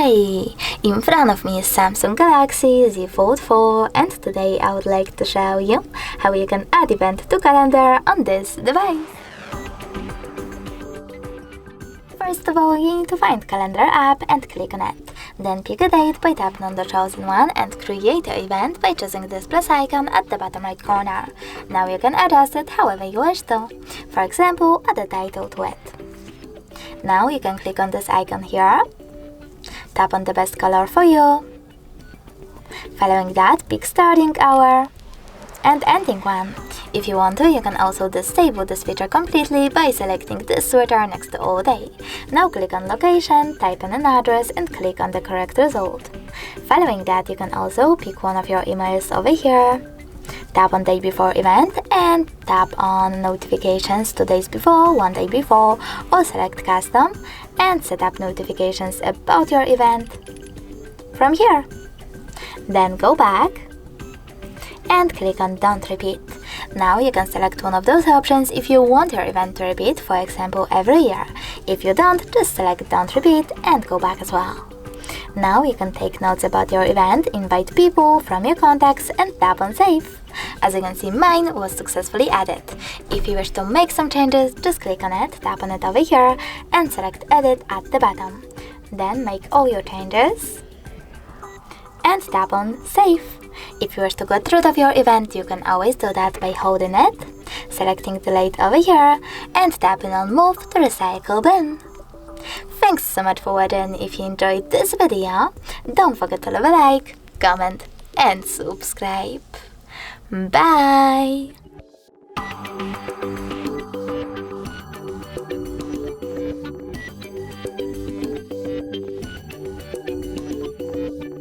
Hey! In front of me is Samsung Galaxy Z Fold 4 and today I would like to show you how you can add event to calendar on this device. First of all, you need to find Calendar app and click on it. Then pick a date by tapping on the chosen one and create an event by choosing this plus icon at the bottom right corner. Now you can adjust it however you wish to. For example, add a title to it. Now you can click on this icon here. Tap on the best color for you. Following that, pick starting hour and ending one. If you want to, you can also disable this feature completely by selecting this sweater next to all day. Now click on location, type in an address and click on the correct result. Following that, you can also pick one of your emails over here. Tap on day before event and tap on notifications 2 days before, 1 day before, or select custom and set up notifications about your event from here. Then go back and click on don't repeat. Now you can select one of those options if you want your event to repeat, for example every year. If you don't, just select don't repeat and go back as well. Now you can take notes about your event, invite people from your contacts and tap on save. As you can see, mine was successfully added. If you wish to make some changes, just click on it, tap on it over here and select edit at the bottom. Then make all your changes and tap on save. If you wish to get rid of your event, you can always do that by holding it, selecting delete over here and tapping on move to recycle bin. Thanks so much for watching. If you enjoyed this video, don't forget to leave a like, comment and subscribe. Bye!